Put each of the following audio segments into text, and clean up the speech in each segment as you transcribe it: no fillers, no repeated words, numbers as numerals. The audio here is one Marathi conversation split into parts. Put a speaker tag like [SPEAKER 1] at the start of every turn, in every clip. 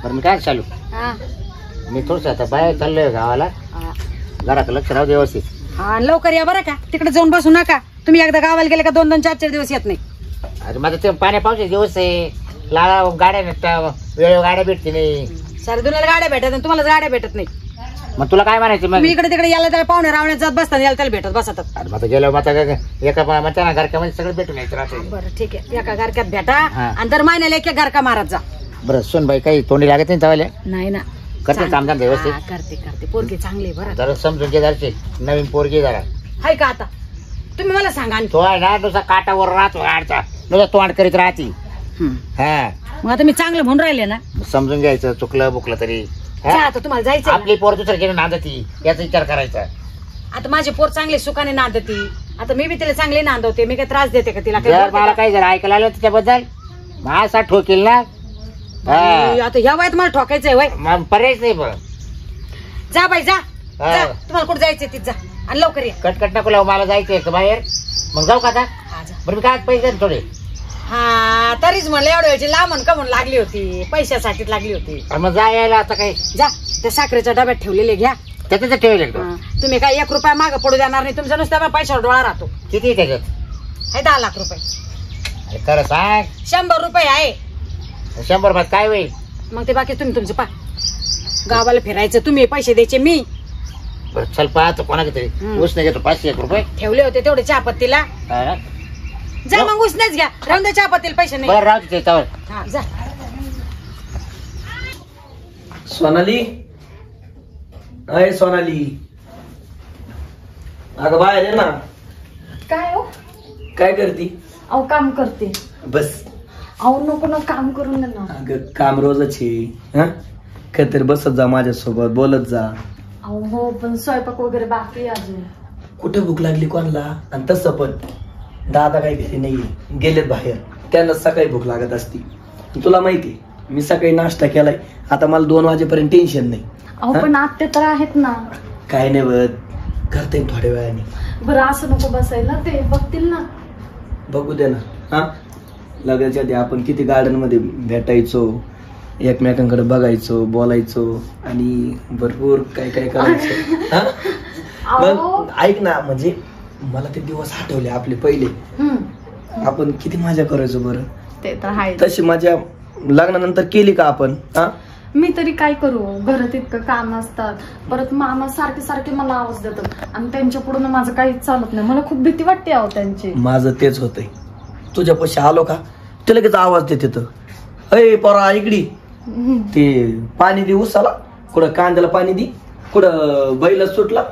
[SPEAKER 1] बरं मी काय चालू
[SPEAKER 2] हा
[SPEAKER 1] मी थोडस आता बाहेर चाललोय गावाला घराकडे लक्ष राहू दे व्यवस्थित.
[SPEAKER 2] हा लवकर या बरं का तिकडे जाऊन बसू नका तुम्ही एकदा गावाला गेले का 2-2 4-4 दिवस येत नाही.
[SPEAKER 1] अरे माझं ते पाण्या पावसाचे दिवस आहे लाला गाड्या वेळेवर गाड्या भेटते नाही.
[SPEAKER 2] सारे दुनियाला गाड्या भेटत नाही तुम्हाला गाड्या भेटत नाही.
[SPEAKER 1] मग तुला काय म्हणायचं मग
[SPEAKER 2] तुम्ही इकडे तिकडे याला त्याला पाहुणे रावण्यात जात बसतात याला त्याला भेटत बसतात.
[SPEAKER 1] अरे मग गेलो मग एका म्हणता ना घरक्यामध्ये सगळं भेटून यायचं राहते.
[SPEAKER 2] बरं ठीक आहे एका गारक्यात भेटा आणि दर महिन्याला एक गारका मारत जा.
[SPEAKER 1] बरं सोन बाई काही तोंडी लागत नाही तवाले
[SPEAKER 2] नाही ना
[SPEAKER 1] करते काम व्यवस्थित.
[SPEAKER 2] करते पोरगी चांगली बरं
[SPEAKER 1] जरा समजून घे जरशी नवीन पोरगी जरा
[SPEAKER 2] हाय का आता तुम्ही मला सांगा.
[SPEAKER 1] तो आहे ना नुसता काटावर राहतो आडचा नुसता तोंड करीत राहती. हा
[SPEAKER 2] मग आता मी चांगलं म्हणून राहिले ना
[SPEAKER 1] समजून घ्यायचं चुकलं बुकलं तरी.
[SPEAKER 2] आता तुम्हाला जायचं
[SPEAKER 1] आपली पोर दुसऱ्या नांदती याचा विचार करायचा.
[SPEAKER 2] आता माझी पोर चांगली सुखाने नांदती आता मी बी तिला चांगली नांदवते मी काय त्रास देते का तिला
[SPEAKER 1] जर मला काही जर ऐकायला आलं त्याच्याबद्दल माझा ठोकेल ना.
[SPEAKER 2] आता ह्या वयात मला ठोकायचंय वय
[SPEAKER 1] पर्यायच नाही बरं.
[SPEAKER 2] जा बाई जा तुम्हाला कुठे जायचंय तिथं जा आणि लवकर ये.
[SPEAKER 1] कटकट नको लावू मला जायचंय बाहेर मग जाऊ का आता. बरं मी काय पैसे थोडे.
[SPEAKER 2] हा तरीच म्हणलं एवढ्या वेळची लांबण का म्हणून लागली होती पैशासाठीच लागली होती.
[SPEAKER 1] मग जा यायला आता काही
[SPEAKER 2] जा त्या साखरेच्या डब्यात ठेवलेले घ्या
[SPEAKER 1] त्याच्यात ठेवले
[SPEAKER 2] तुम्ही काय 1 रुपया मागं पडू देणार नाही तुमच्या नुसत्या पैशावर डोळा राहतो.
[SPEAKER 1] किती त्याच्यात
[SPEAKER 2] हे 10 लाख रुपये.
[SPEAKER 1] अरे खरं सांग
[SPEAKER 2] 100 रुपये आहे.
[SPEAKER 1] 100 रुपयात काय होईल
[SPEAKER 2] मग ते बाकी तुम्ही तुमचं पा गावाला फिरायचं तुम्ही पैसे द्यायचे मी.
[SPEAKER 1] बरं चल पाहतो कोणा किती उसने घेतो 500-1 रुपये
[SPEAKER 2] ठेवले होते तेवढे चहापत्तीला. जा मग उसनेच घ्या राहून द्या चहापत्तीला पैसे नाही.
[SPEAKER 1] बरं राहू दे त्यावर.
[SPEAKER 2] हा जा.
[SPEAKER 3] सोनाली अय सोनाली अगं बाहेर आहे ना.
[SPEAKER 4] काय हो
[SPEAKER 3] काय करती.
[SPEAKER 4] अहो काम करते.
[SPEAKER 3] बस
[SPEAKER 4] अहो नको ना काम करून दे ना.
[SPEAKER 3] अगं काम रोजच आहे. काहीतरी बसत जा माझ्यासोबत बोलत जा.
[SPEAKER 4] अहो हो पण स्वयंपाक वगैरे बाकी आहे अजून.
[SPEAKER 3] कुठे भूक लागली कोणाला. आणि तसं पण दादा काही घरी नाहीये गेलेत बाहेर त्यांना सकाळी भूक लागत असती. तुला माहिती मी सकाळी नाश्ता केलाय आता मला 2 वाजेपर्यंत टेन्शन नाही.
[SPEAKER 4] अहो पण आत्ते तर आहेत ना.
[SPEAKER 3] काय नाही बघ करता येईल थोड्या वेळाने.
[SPEAKER 4] बरं असं नको बसायला ते बघतील ना.
[SPEAKER 3] बघू दे ना. हा लग्नाच्या आधी आपण किती गार्डन मध्ये भेटायचो एकमेकांकडे बघायचो बोलायचो आणि भरपूर काय काय करायचो. मग ऐक ना म्हणजे मला ते दिवस आठवले आपले पहिले. आपण किती मजा करायचो बरं.
[SPEAKER 4] ते तर आहे.
[SPEAKER 3] तशी मजा लग्नानंतर केली का आपण.
[SPEAKER 4] मी तरी काय करू घरात इतकं काम असतात परत मामा सारखे सारखे मला आवाज देतात आणि त्यांच्या पुढे माझं काहीच चालत नाही. मला खूप भीती वाटते अहो त्यांची.
[SPEAKER 3] माझं तेच होतंय. तुझ्या पैसे आलो का ते लगेच आवाज देते तर अय पोरा इकडी ते पाणी दे उसाला कुठं कांद्याला पाणी दे कुठं बैल सुटला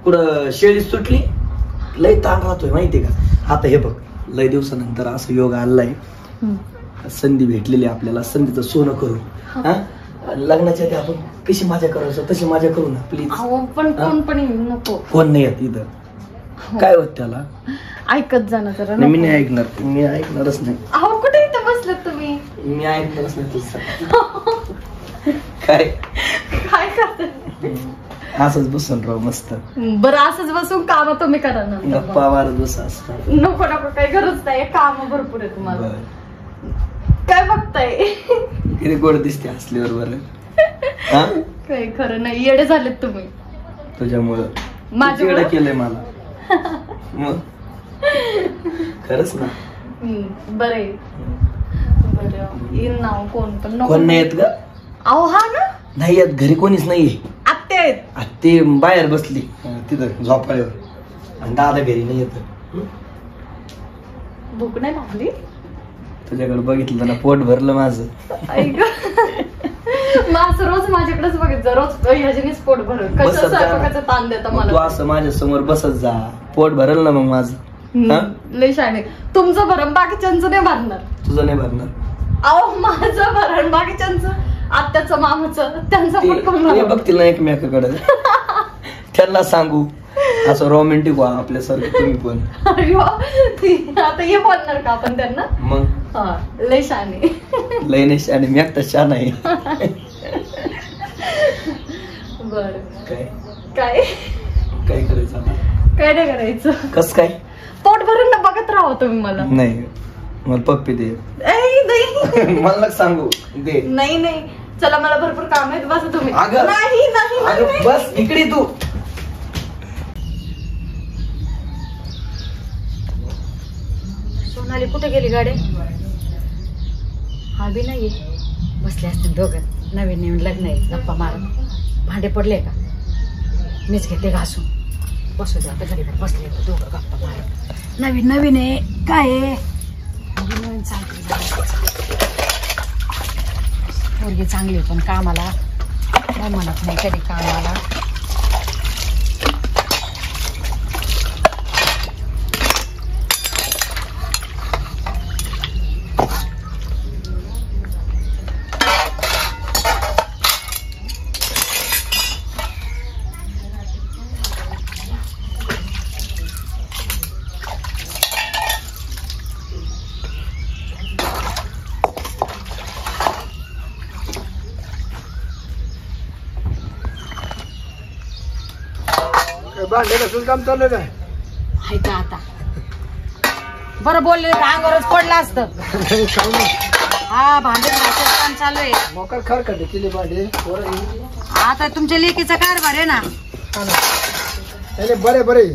[SPEAKER 3] कुठं शेळी सुटली. लय ताण राहतोय माहितीये का. आता हे बघ लय दिवसानंतर असं योग आलाय संधी भेटलेली आपल्याला संधीचं सोनं करू. लग्नाच्या आधी आपण कशी मजा करायचो तशी मजा करू ना प्लीज.
[SPEAKER 4] पण कोण पण नको.
[SPEAKER 3] कोण नाही येत इथं काय होत त्याला
[SPEAKER 4] ऐकत जाणं जरा.
[SPEAKER 3] मी नाही ऐकणार. मी ऐकणारच नाही.
[SPEAKER 4] अहो कुठे इथं बसलात तुम्ही.
[SPEAKER 3] मी ऐकणारच नाही तुझं. काय
[SPEAKER 4] काय करतात
[SPEAKER 3] असंच बसून राहू मस्त.
[SPEAKER 4] बरं असंच बसून काम तुम्ही करा ना.
[SPEAKER 3] गप्पा मारत बस असं.
[SPEAKER 4] नको नको काही गरज नाही काम भरपूर आहे तुम्हाला. काय बघताय
[SPEAKER 3] किती गोड दिसते हसल्यावर बरं.
[SPEAKER 4] काही खरं नाही येडे झालेत तुम्ही
[SPEAKER 3] तुझ्यामुळं.
[SPEAKER 4] माझ्यामुळे
[SPEAKER 3] केलंय मला मग खरंच ना.
[SPEAKER 4] बरं बरं येईन ना कोण पण नको.
[SPEAKER 3] कोण नाही येत ग.
[SPEAKER 4] अहो हा ना
[SPEAKER 3] नाही येत घरी कोणीच नाहीये.
[SPEAKER 4] आत्ते आहेत.
[SPEAKER 3] ते बाहेर बसली तिथं झोपाळ्यावर आणि दादा घरी नाही येत.
[SPEAKER 4] भूक नाही लागली.
[SPEAKER 3] तुझ्याकडे बघितलं ना पोट भरलं माझं.
[SPEAKER 4] माझं रोज माझ्याकडेच बघितलं रोज ह्याच्यानेच पोट भरल. कसं स्वयंपाकाचं ताण देता
[SPEAKER 3] तू
[SPEAKER 4] मला.
[SPEAKER 3] असं माझ्या समोर बसत जा पोट भरल ना मग माझं.
[SPEAKER 4] लय शाणे तुमचं भरण बाकीच्यांचं नाही भरणार.
[SPEAKER 3] तुझं नाही भरणार.
[SPEAKER 4] अहो माझं भरण बाकीच्यांचं आत्याचं मामाचं त्यांचं पोट
[SPEAKER 3] बघतील ना एकमेकाकडे. त्यांना सांगू असं रोमॅन्टिक व्हा आपल्यासारखं तुम्ही पण.
[SPEAKER 4] आता हे बोलणार का आपण त्यांना.
[SPEAKER 3] मग
[SPEAKER 4] लय शाने.
[SPEAKER 3] लय नाही शाने मी एकटा छान आहे.
[SPEAKER 4] बर
[SPEAKER 3] काय
[SPEAKER 4] काय
[SPEAKER 3] काय करायचं आता.
[SPEAKER 4] काय नाही करायचं.
[SPEAKER 3] कस काय
[SPEAKER 4] पोट भरून ना बघत राहा तुम्ही मला.
[SPEAKER 3] नाही मला पप्पी दे.
[SPEAKER 4] नाही
[SPEAKER 3] मला सांगू दे.
[SPEAKER 4] नाही नाही चला मला भरपूर काम आहेत, बसा तुम्ही.
[SPEAKER 3] अगं
[SPEAKER 4] नाही नाही
[SPEAKER 3] अगं
[SPEAKER 4] नाही.
[SPEAKER 3] बस इकडे तू.
[SPEAKER 2] सोनाली कुठे गेली गाडी? हा बी नाहीये. बसले असतील दोघं, नवीन नवीन लग्न आहे, गप्पा मारत. भांडे पडले का? मीच घेते घासून. बसू दे आता, घरी बसले दोघं गप्पा मारत. नवीन नवीन आहे काय आहे? नवीन नवीन चांगली पोरगी चांगली पण कामाला काय म्हणत नाही कधी कामाला.
[SPEAKER 5] भांडे घासून काम चालू काय?
[SPEAKER 2] हाय का आता? बरं बोलले तर अंगावरच पडलं असतं. हा भांडे घासायचं काम चालू आहे.
[SPEAKER 5] मोकर खरकटे केले भांडे पोरं.
[SPEAKER 2] आता तुमच्या लेकीचा कारभार आहे ना.
[SPEAKER 5] नाही बरे बरे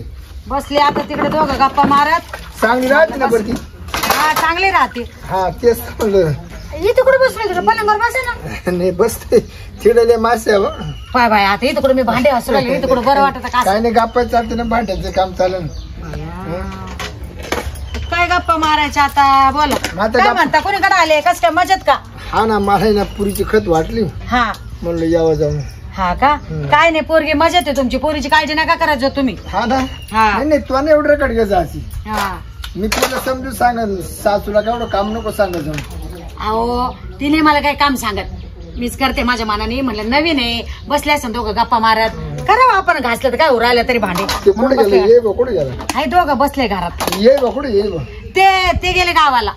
[SPEAKER 2] बसले आता तिकडे दोघं गप्पा मारत.
[SPEAKER 5] चांगली राहते ना बरं ती.
[SPEAKER 2] हा चांगली राहते.
[SPEAKER 5] हा तेच म्हणलं.
[SPEAKER 2] इथं कुठे बसले तुला? पलंगावर बसा ना.
[SPEAKER 5] नाही बसते चिडले मासे आहे बा.
[SPEAKER 2] पाय बाय आता इथं कुठे मी भांडे घासू लागले, इथं कुठे बरं वाटत का?
[SPEAKER 5] काय नाही गप्पा चालते ना भांड्याचं काम चालन.
[SPEAKER 2] काय गप्पा मारायच्या आता? बोला
[SPEAKER 5] आता
[SPEAKER 2] काय म्हणता? कोणीकडे आले? कस काय मजेत का?
[SPEAKER 5] हा ना मला ना पुरीची खत वाटली
[SPEAKER 2] हा
[SPEAKER 5] म्हणलं यावं जाऊन.
[SPEAKER 2] हा का? काय नाही पोरगी मजेत आहे तुमची. पोरीची काळजी नका करायचं तुम्ही.
[SPEAKER 5] हा ना.
[SPEAKER 2] हा
[SPEAKER 5] नाही नाही तुला एवढं रेकॉर्ड घ्यायचं अशी.
[SPEAKER 2] हा
[SPEAKER 5] मी तुला समजून सांगेन सासूला का एवढं काम नको सांगत जाऊन.
[SPEAKER 2] अहो तिने मला काही काम सांगत, मीच करते माझ्या मनाने. म्हणलं नवीन आहे, बसले असं दोघं गप्पा मारत. करावं आपण घासलं तर काय उरायलं तरी भांडे.
[SPEAKER 5] ते कुठे गेलं? ये बा कुठे गेला?
[SPEAKER 2] हाय दोघं बसले घरात.
[SPEAKER 5] ये बा कुठे ये बा.
[SPEAKER 2] ते गेले गावाला.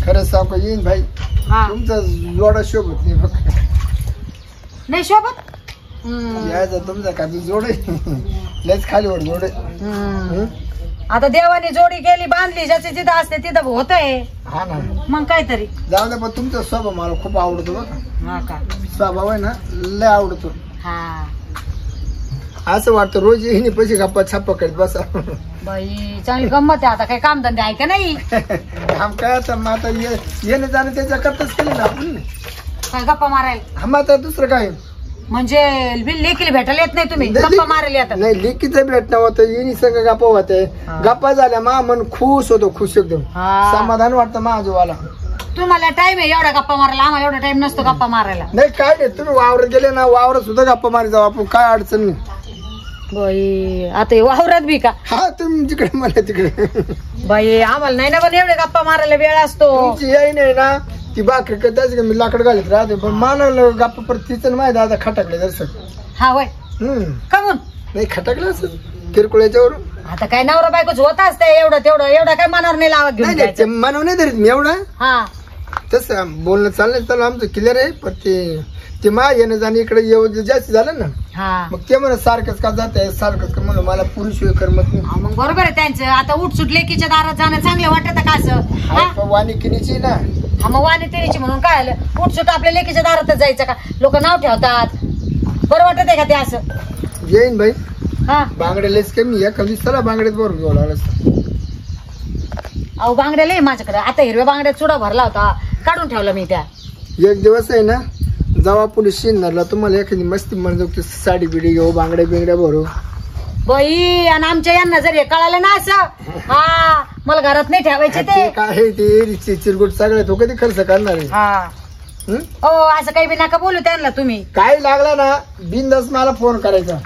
[SPEAKER 5] खरंच सांग येईन भाई.
[SPEAKER 2] हा
[SPEAKER 5] तुमचा जोडा शोभत नाही फक्त.
[SPEAKER 2] नाही शोभत.
[SPEAKER 5] यायचं तुमचा का जोड आहे. लयच खालीवर जोड आहे.
[SPEAKER 2] आता देवाने जोडी केली, बांधली, ज्याची जिथं असते तिथं होतंय.
[SPEAKER 5] हा ना.
[SPEAKER 2] मग काहीतरी
[SPEAKER 5] जाऊ दे पण तुमचा स्वभाव मला खूप आवडतो बघा.
[SPEAKER 2] हा का?
[SPEAKER 5] स्वभाव आहे ना लय आवडतो.
[SPEAKER 2] हा
[SPEAKER 5] असं वाटतं रोज येईन पैसे गप्पा छप्पा करीत बसा.
[SPEAKER 2] बाई चांगली गंमत आहे. आता काही कामधंदे आहे का नाही?
[SPEAKER 5] काम काय आता मग आता येणं जाणं त्याच्या करताच केलं ना आपण.
[SPEAKER 2] काय गप्पा मारायला?
[SPEAKER 5] हा मग आता दुसरं काय
[SPEAKER 2] म्हणजे लेकीला भेटायला येत नाही तुम्ही? गप्पा मारायला येतात?
[SPEAKER 5] नाही लेकीचं भेटणं होतं येणी सगळं गप्पा होते. गप्पा झाल्या मा मन खुश होतो, खुश एकदम
[SPEAKER 2] हा.
[SPEAKER 5] समाधान वाटतं माझ्यावाला.
[SPEAKER 2] तुम्हाला टाइम आहे एवढा गप्पा मारायला, आम्हाला एवढा टाइम नसतो गप्पा मारायला.
[SPEAKER 5] नाही काय नाही तुम्ही वावरात गेले ना वावरात सुद्धा गप्पा मारी जाऊ आपण, काय अडचण नाही.
[SPEAKER 2] बाई आता हे वावरात बी का?
[SPEAKER 5] हा तुम्ही तिकडे मला तिकडे.
[SPEAKER 2] बाई आम्हाला नाही ना पण एवढे गप्पा मारायला वेळ असतो.
[SPEAKER 5] तुमची याई नाही ना ती बाकरी करताच मी लाकड घालत राहते पण मला गप्पा परत तिचं माहिती आता खटकले दर्शक.
[SPEAKER 2] हा वय कमून
[SPEAKER 5] नाही खटकलं असं किरकोळ्याच्यावरून.
[SPEAKER 2] आता काय नवरा बायकोच होत असते एवढं तेवढं, एवढं काय मनावर नाही लावत घेऊन
[SPEAKER 5] नाही मनव नाही धरीत मी एवढा.
[SPEAKER 2] हा
[SPEAKER 5] तसं बोलणं चाललं आमचं क्लिअर आहे. पण ते मा येणं जाणं इकडे जास्त झालं ना
[SPEAKER 2] हा
[SPEAKER 5] मग ते म्हणत सारखंच का जात आहे सारखंच का म्हणून मला पुरुष करमत नाही.
[SPEAKER 2] मग बरोबर आहे त्यांचं. आता उठसूट लेकीच्या दारात जाणं चांगलं वाटत का असं?
[SPEAKER 5] हा, वाणी किनीची ना.
[SPEAKER 2] हा मग वाणी तिरीची म्हणून काय आलं? उठसूट आपल्या लेकीच्या दारातच जायचं का? लोक नाव ठेवतात. बरं वाटत आहे का ते असं?
[SPEAKER 5] येईन भाई.
[SPEAKER 2] हा
[SPEAKER 5] बांगड्या लेच कमी या कधी चला बांगड्यात बरोबर घेऊ लागला.
[SPEAKER 2] अहो बांगड्या लय माझ्याकडे. आता हिरव्या बांगड्यात चुडा भरला होता, काढून ठेवला मी त्या.
[SPEAKER 5] एक दिवस आहे ना जावा पोलीस शिंदरला तुम्हाला एखादी मस्ती म्हणजे साडी बिडी घेऊ बांगड्या बिंगड्या भरू.
[SPEAKER 2] बाई आणि आमच्या यांना जर हे कळालं ना असं, हा मला घरात नाही ठेवायचे ते.
[SPEAKER 5] ते काय ते चिरगुट सगळं तो कधी खर्च करणार आहे.
[SPEAKER 2] हा हो असं काही बी नका बोलू त्यांना तुम्ही.
[SPEAKER 5] काय लागला ना बिनदास मला फोन करायचा.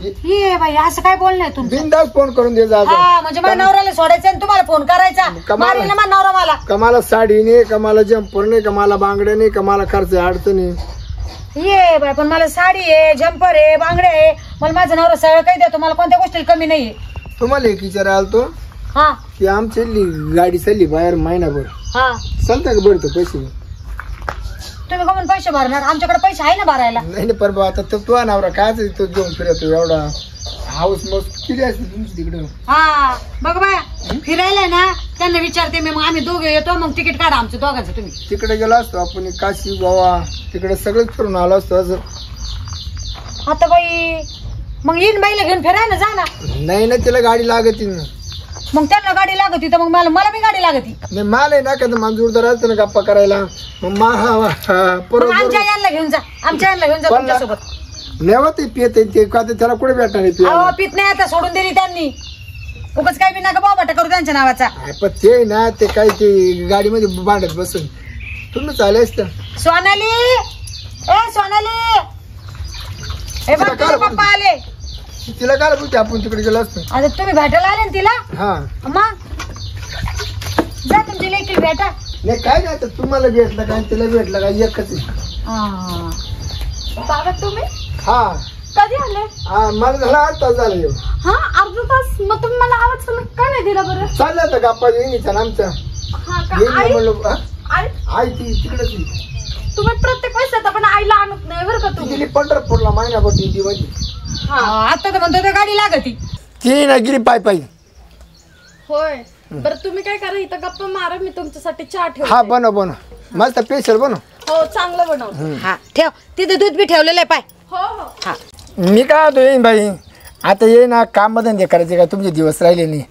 [SPEAKER 2] ये बाई असं काय बोलणं आहे तुमचं?
[SPEAKER 5] बिनदास फोन करून दे जा.
[SPEAKER 2] हा म्हणजे माझ्या नवऱ्याला सोडायचं आणि तुम्हाला फोन करायचा? मारेल ना माझा नवरा मला.
[SPEAKER 5] कमाला साडी नाही, कमाला जम्पर नाही, कमाला बांगड्या नाही, कमाला खर्च अडचणी.
[SPEAKER 2] ये बाई पण मला साडी आहे, जम्पर आहे, बांगड्या आहे. मला माझा नवरा सगळं काही देतो, मला कोणत्या गोष्टीला कमी नाहीये.
[SPEAKER 5] तुम्हाला एक विचार आलतो
[SPEAKER 2] हा
[SPEAKER 5] की आमची गाडी चालली बाहेर महिनाभर
[SPEAKER 2] हा
[SPEAKER 5] चालतं का भरतो पैसे?
[SPEAKER 2] तुम्ही का म्हणून पैसे भरणार? आमच्याकडे पैसे आहे ना भरायला.
[SPEAKER 5] नाही नाही पर आता तो नवरा काय तो घेऊन फिरतो एवढा हाऊस मस्त किती असते तुमची तिकडे.
[SPEAKER 2] हा बघ बाया फिरायला ना त्यांना विचारते मी, मग आम्ही दोघे येतो, मग तिकीट काढा आमचं दोघांचं तुम्ही.
[SPEAKER 5] तिकडे गेलो असतो आपण काशी गोवा तिकडे सगळंच फिरून आलो असतो असं.
[SPEAKER 2] आता बाई मग येईन बाईला घेऊन फिरायला जा ना.
[SPEAKER 5] नाही ना तिला गाडी लागती ना.
[SPEAKER 2] मग त्यांना गाडी लागत तर मग मला बी गाडी लागती.
[SPEAKER 5] नाही मला आहे ना का मांजूरदार असतं ना गप्पा करायला. मग
[SPEAKER 2] मग आमच्या यांना घेऊन जा, आमच्या यांना घेऊन जा तुमच्यासोबत.
[SPEAKER 5] नेवा ते पियत ते का त्याला कुठे भेटणार आहे
[SPEAKER 2] अहो पित नाही आता, सोडून दिली त्यांनी. उगाच काय बी नका बाबा करू त्यांच्या नावाचा.
[SPEAKER 5] पण ते ना ते काय ते गाडीमध्ये भांडत बसून तुम्ही चाले असतं.
[SPEAKER 2] सोनाली ए सोनाली, हे बघ तुझे पप्पा आले.
[SPEAKER 5] तिला काय बोलते आपण तिकडे गेलो असतो.
[SPEAKER 2] आता तुम्ही भेटायला आले ना तिला.
[SPEAKER 5] हा
[SPEAKER 2] मग जा तुमची लेकील भेटा.
[SPEAKER 5] नाही काय नाही तुम्हाला भेटलं काय तिला भेटलं काय एकच आहे.
[SPEAKER 4] बाबा तुम्ही
[SPEAKER 5] हा
[SPEAKER 4] कधी आले?
[SPEAKER 5] हा मला झाला 8 तास झाला येऊ.
[SPEAKER 4] हा अर्धा तास. मग तुम्ही मला आवाज का नाही दिला बरं?
[SPEAKER 5] चाललं होतं गप्पा येईन आमचा
[SPEAKER 4] हा का?
[SPEAKER 5] येईन
[SPEAKER 4] आई
[SPEAKER 5] म्हणलो.
[SPEAKER 4] आई
[SPEAKER 5] आई ती तिकडेच
[SPEAKER 4] तुम्ही प्रत्येक वेळेस येता पण आईला आणत नाही बरं का तुम्ही.
[SPEAKER 5] गेली पंढरपूरला महिनाभर ती माझी.
[SPEAKER 2] आता तर म्हणतो ते गाडी लागती.
[SPEAKER 5] ती ना गेली पाय पायी.
[SPEAKER 4] होय बरं तुम्ही काय करा, इथं गप्पा मारा, मी तुमच्यासाठी चहा
[SPEAKER 5] हा
[SPEAKER 4] ठेवते.
[SPEAKER 5] बनव मस्त स्पेशल बनव.
[SPEAKER 4] हो चांगलं बनवतो.
[SPEAKER 2] हा ठेव, तिथे दूध बी ठेवलेलं आहे पाय.
[SPEAKER 4] हो हो
[SPEAKER 2] हा
[SPEAKER 5] मी काय होतो येईन बाई आता ये ना काम धंदे करायचे का तुमचे दिवस राहिले नाही.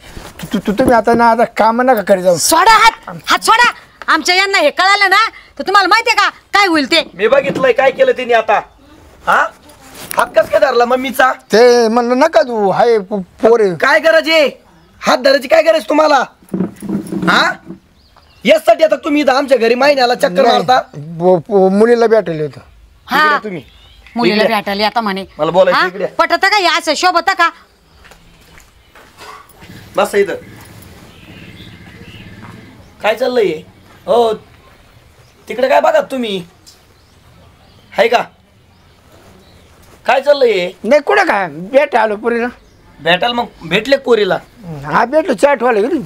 [SPEAKER 5] तुम्ही आता ना आता काम नका करी जाऊ.
[SPEAKER 2] सोडा हात सोडा. आमच्या यांना हे कळालं ना तर तुम्हाला माहितीये का काय होईल ते.
[SPEAKER 3] मी बघितलंय काय केलं तिने आता. हा हात कस काय धरला मम्मीचा.
[SPEAKER 5] ते म्हणलं नका तू हाय पोरे.
[SPEAKER 3] काय गरज आहे हात धरायची, काय गरज तुम्हाला. हा यासाठी आता तुम्ही इथं आमच्या घरी महिन्याला चक्कर मारता.
[SPEAKER 5] मुलीला भेटले होतं.
[SPEAKER 2] हा
[SPEAKER 3] तुम्ही
[SPEAKER 2] मुलीला
[SPEAKER 3] इकडे.
[SPEAKER 2] भेटायला आता म्हणे.
[SPEAKER 3] मला बोलायचं इकडे.
[SPEAKER 2] पटत का या असं शोभत का.
[SPEAKER 3] बस इथं काय चाललंय. हो तिकडे काय बघा तुम्ही हाय का. काय चाललंय.
[SPEAKER 5] नाही कुठं काय भेट आलो पुरीला.
[SPEAKER 3] भेटाल मग भेटले कोरीला.
[SPEAKER 5] हा भेटलो चाट वाले गेली.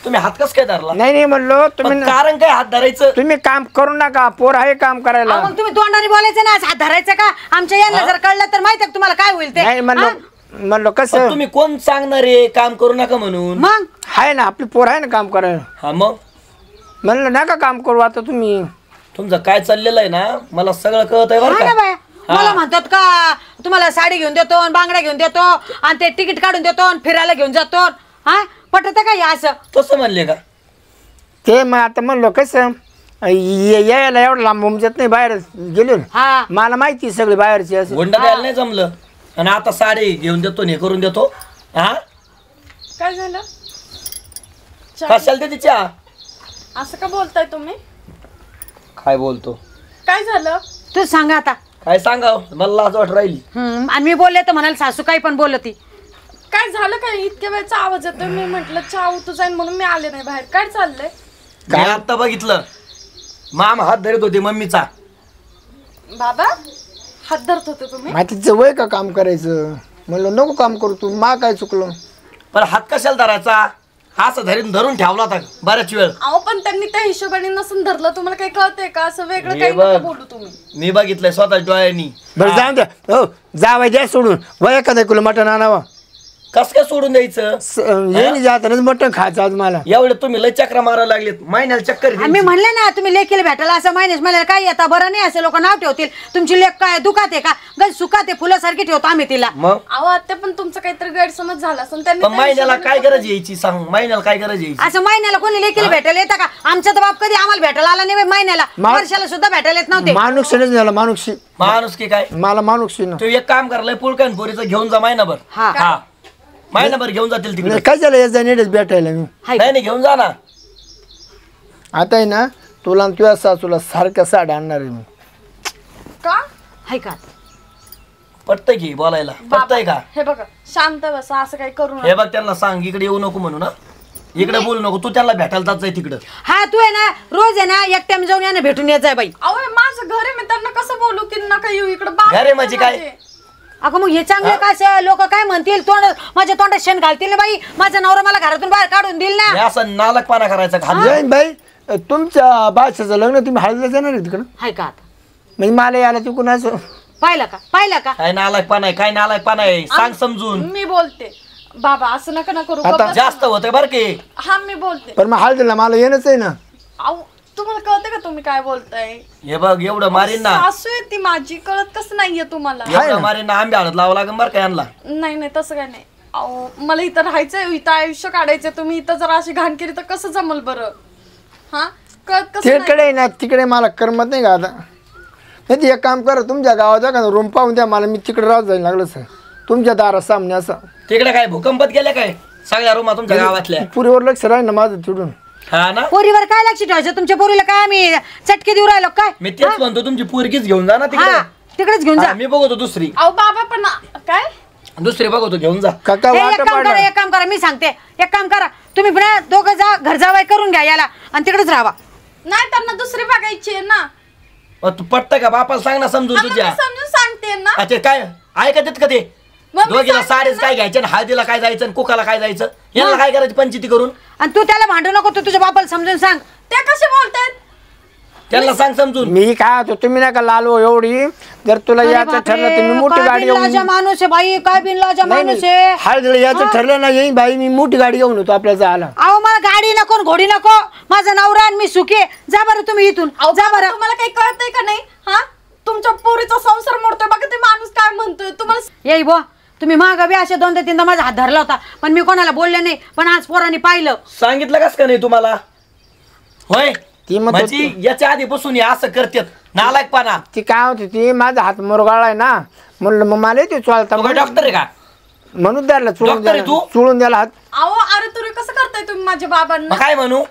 [SPEAKER 3] तुम्ही हात कस काय धरला.
[SPEAKER 5] नाही म्हणलो तुम्ही
[SPEAKER 3] कारण काय हात धरायचं.
[SPEAKER 5] तुम्ही काम करू नका पोर आहे काम करायला.
[SPEAKER 2] मग तुम्ही तोंडाने बोलायचं ना, हात धरायचं का. आमच्या यांना जर कळलं तर माहिती तुम्हाला काय होईल ते.
[SPEAKER 5] नाही म्हणलो
[SPEAKER 3] पण
[SPEAKER 5] कसं
[SPEAKER 3] तुम्ही कोण सांगणार आहे काम करू नका म्हणून.
[SPEAKER 2] मग
[SPEAKER 5] आहे ना आपली पोर आहे ना काम करायला.
[SPEAKER 3] हा मग
[SPEAKER 5] म्हणलं नका काम करू आता तुम्ही.
[SPEAKER 3] तुमचं काय चाललेलं आहे ना मला सगळं कळत आहे
[SPEAKER 2] हा
[SPEAKER 3] बरं
[SPEAKER 2] ना
[SPEAKER 3] का.
[SPEAKER 2] बाया, मला म्हणतात का तुम्हाला साडी घेऊन देतो आणि बांगड्या घेऊन देतो आणि ते तिकीट काढून देतो आणि फिरायला घेऊन जातो. हा पटत का या असं.
[SPEAKER 3] तसं म्हणले का.
[SPEAKER 5] ते मग आता म्हणलो कसं यायला एवढं लांब उमजत नाही बाहेर गेलो ना.
[SPEAKER 2] हा
[SPEAKER 5] मला माहिती सगळी बाहेरची असं.
[SPEAKER 3] गुंडा द्यायला नाही जमलं आणि आता साडी घेऊन देतो हे करून देतो. हा
[SPEAKER 4] काय झालं? चहा-
[SPEAKER 3] कशाला देते चहा.
[SPEAKER 4] असं का बोलताय तुम्ही?
[SPEAKER 3] काय बोलतो
[SPEAKER 4] काय झालं?
[SPEAKER 2] तू सांगा आता.
[SPEAKER 3] काय सांगाव मला लाज वाट राहिली.
[SPEAKER 2] आणि मी बोलले तर म्हणाल सासू काही पण बोलती.
[SPEAKER 4] काय झालं काय? इतक्या वेळचा आवाज येतोय, मी म्हटलं चहा उतू जाईन म्हणून मी आले नाही बाहेर. काय चाललंय?
[SPEAKER 3] मी आता बघितलं माम हात धरत होते मम्मीचा.
[SPEAKER 4] बाबा हात धरत होते तुम्ही?
[SPEAKER 5] मातीचं वय का काम करायचं. म्हणलं नको काम करू तू मा काय चुकलं.
[SPEAKER 3] पण हात कशाला धरायचा. असं धरून ठेवला होता बऱ्याच वेळ.
[SPEAKER 4] अहो पण त्यांनी त्या हिशोबाने नसून धरलं. तुम्हाला काही कळतंय का? असं वेगळं
[SPEAKER 3] हे
[SPEAKER 4] काही
[SPEAKER 3] बघ.
[SPEAKER 4] नका बोलू तुम्ही.
[SPEAKER 3] मी बघितलंय स्वतः डोळ्यांनी.
[SPEAKER 5] बरं जाऊ द्या हो जावाय द्या सोडून वय एखादा किलो मटण आणावा.
[SPEAKER 3] कस काय सोडून द्यायचं.
[SPEAKER 5] येणे जातानाच मटण खायचं आज मला.
[SPEAKER 3] एवढे तुम्ही लय चक्रा मारायला लागलेत महिन्याला चक्कर
[SPEAKER 2] आणि मी म्हणले ना तुम्ही लेकीला भेटायला असं मायनेस मला काय येता बरं नाही असे लोक नाव ठेवतील. तुमची लेख काय दुखात आहे का. गण सुखात आहे फुलासारखी ठेवतो आम्ही तिला.
[SPEAKER 3] मग
[SPEAKER 4] अहो आत्या पण तुमचं काहीतरी गैरसमज झाला असं त्यांनी
[SPEAKER 3] पण
[SPEAKER 4] त्या
[SPEAKER 3] महिन्याला
[SPEAKER 4] हिशोबाने
[SPEAKER 3] काय गरज यायची सांग. महिन्याला काय गरज यायची.
[SPEAKER 2] असं महिन्याला कोणी लेकीला भेटायला येतं का. आमचा तर बाप कधी आम्हाला भेटायला आला नाही महिन्याला. वर्षाला सुद्धा भेटायला येत नव्हते.
[SPEAKER 5] माणूसच झाला माणूसशी.
[SPEAKER 3] माणूस की काय.
[SPEAKER 5] मला माणूसशी ना.
[SPEAKER 3] तू एक काम कर लय पुळकन पोरीचं घेऊन जा महिनाभर.
[SPEAKER 2] हा.
[SPEAKER 3] हा महिनाभर घेऊन जातील तिकडे.
[SPEAKER 5] काय झालं याचा नीटच भेटायला मी.
[SPEAKER 2] हाय.
[SPEAKER 3] नाही घेऊन जा ना.
[SPEAKER 5] आता आहे ना तुला आणि तुझ्या सासूला सारख्या साड्या आणणार आहे मी.
[SPEAKER 4] का?
[SPEAKER 2] हाय का.
[SPEAKER 3] पटतंय की बोलायला पटतंय का.
[SPEAKER 4] हे बघा शांत बसा, असं काही करू
[SPEAKER 3] हे
[SPEAKER 4] नका.
[SPEAKER 3] बघ त्यांना सांग इकडे येऊ नको म्हणून. ना इकडे बोलू नको. तू त्यांना भेटायला जात तिकडं.
[SPEAKER 2] हा तू आहे ना रोज आहे ना एक टाइम जाऊन याने भेटून यायचं बाई.
[SPEAKER 4] अहो हे माझं घर आहे, मी त्यांना कसं बोलू की नका येऊ इकडे.
[SPEAKER 3] घर आहे म्हणजे काय?
[SPEAKER 2] अगं मग हे चांगलं का. लोक काय म्हणतील माझ्या तोंडात शेण घालतील ना बाई. माझा नवरा मला घरातून बाहेर काढून देईल ना.
[SPEAKER 3] हे असं नालकपणा करायचा खाली.
[SPEAKER 5] जैन भाई तुमच्या बादशाचं लग्न तुम्ही हळदीला जाणार आहे तिकडं.
[SPEAKER 2] हाय का आता.
[SPEAKER 5] म्हणजे मला याला तिकडून असं
[SPEAKER 2] पाहिलं का.
[SPEAKER 3] काय नालायकपणा आहे काय नालायकपणा आहे सांग समजून.
[SPEAKER 4] मी बोलते बाबा असं नका ना करू.
[SPEAKER 5] आता
[SPEAKER 4] गप्प बसा.
[SPEAKER 3] जास्त होतंय बरं की.
[SPEAKER 4] हा मी बोलते.
[SPEAKER 5] पण मग हळदीला मला येणंच आहे ना.
[SPEAKER 4] अहो तुम्हाला कळतं का तुम्ही काय बोलताय?
[SPEAKER 3] हे बघ एवढं मारीन ना,
[SPEAKER 4] सासू आहे ती माझी, कळत कसं नाहीये तुम्हाला?
[SPEAKER 3] एवढं मारीन ना, आंबे हळद लावा लागेल बरं का यांना.
[SPEAKER 4] नाही नाही तसं काय नाही. अहो मला इथं राहायचंय, इथं आयुष्य काढायचंय. तुम्ही इथं जर अशी घाण केली तर कसं जमल बरं? हा कळत कसं नाही?
[SPEAKER 5] तिकडे ना तिकडे मला करमत नाही का आता. नाही ते एक काम करा, तुमच्या गावात जा का रूम पाहून द्या मला, मी तिकडे राहत जाईल लागलं सर तुमच्या दारात सामने असं.
[SPEAKER 3] तिकडे काय भूकंपात गेल्या काय सगळ्या रूमा तुमच्या गावातल्या?
[SPEAKER 5] पुरीवर लक्ष राहील ना माझं तिकडून.
[SPEAKER 3] हा ना,
[SPEAKER 2] पोरीवर काय लक्ष ठेवायचं? तुमच्या पोरीला काय आम्ही चटके देऊ राहिलो काय?
[SPEAKER 3] मी तेच म्हणतो तुमची पोरगीच घेऊन जा ना
[SPEAKER 2] हा
[SPEAKER 3] तिकडे.
[SPEAKER 2] तिकडेच घेऊन जा.
[SPEAKER 3] मी बघतो दुसरी,
[SPEAKER 4] अहो बाबा पण काय
[SPEAKER 3] दुसरी बघतो घेऊन जा.
[SPEAKER 5] काका
[SPEAKER 2] हे
[SPEAKER 5] वाट
[SPEAKER 2] एक काम करा,
[SPEAKER 5] पाडा.
[SPEAKER 2] एक काम करा, मी सांगते एक काम करा, तुम्ही पुन्हा दोघं जा, घर जावाय करून घ्या याला आणि तिकडेच राहा.
[SPEAKER 4] नाही त्यांना दुसरी बघायची आहे ना.
[SPEAKER 3] तू पटतं का बापाला सांग ना समजून
[SPEAKER 4] हा, मग मी
[SPEAKER 3] तुझ्या.
[SPEAKER 4] समजून सांगते ना.
[SPEAKER 3] अच्छा काय ऐकत का ते?
[SPEAKER 4] मग मी
[SPEAKER 3] दोघीला
[SPEAKER 4] सांगते
[SPEAKER 3] सारेच
[SPEAKER 4] ना.
[SPEAKER 3] काय घ्यायचे आणि हळदीला काय जायचं आणि कुकाला काय जायचं, यांना काय करायची पंचायती करून?
[SPEAKER 2] आणि तू त्याला भांडू नको, तू तुझ्या बापाला समजून सांग.
[SPEAKER 4] ते कसे बोलतायत?
[SPEAKER 3] त्यांना सांग समजून.
[SPEAKER 5] मी काय होतो तुम्ही नका लालू एवढी. जर तुला
[SPEAKER 2] अरे
[SPEAKER 5] यायचं
[SPEAKER 2] बापरे,
[SPEAKER 5] ठरलं तर मी मोठी
[SPEAKER 2] काय
[SPEAKER 5] गाडी
[SPEAKER 2] बिनलाजा
[SPEAKER 5] घेऊन.
[SPEAKER 2] माणूस आहे बाई, काय बिनलाजा
[SPEAKER 5] नाही,
[SPEAKER 2] माणूस
[SPEAKER 5] नाही.
[SPEAKER 2] आहे.
[SPEAKER 5] हळदीला यायचं ठरलं ना येईन बाई, मी मोठी गाडी घेऊन होतो आपल्या जायला.
[SPEAKER 2] अहो मला गाडी नको न घोडी नको, माझा नवरा आणि मी सुखी. जा बरं तुम्ही इथून,
[SPEAKER 4] अहो
[SPEAKER 2] जा
[SPEAKER 4] बाबा,
[SPEAKER 2] बरं.
[SPEAKER 4] तुम्हाला काही कळतंय का नाही? हा तुमच्या पोरीचा संसार मोडतोय बघा, ते माणूस काय म्हणतोय तुम्हाला.
[SPEAKER 2] येई बो, तुम्ही माग बी असे 2-3दा माझा हात धरला होता, पण मी कोणाला बोलले नाही. पण आज पोरांनी पाहिलं.
[SPEAKER 3] सांगितलं कस का नाही तुम्हाला? होय
[SPEAKER 5] ती मग
[SPEAKER 3] म्हणजे याच्या आधीपासून हे असं करतात नालायकपणा.
[SPEAKER 5] ती काय होती ती माझा हात मुरगाळाय ना, म्हणलं मग मला ते चोळता
[SPEAKER 3] तू काय डॉक्टर आहे का?
[SPEAKER 5] म्हणून द्यायला
[SPEAKER 3] डॉक्टर आहे तू?
[SPEAKER 5] चोळून द्यायला हात.
[SPEAKER 4] अहो अरे तुम्ही कसं करताय तुम्ही माझ्या बाबांना?
[SPEAKER 3] मग काय म्हणू?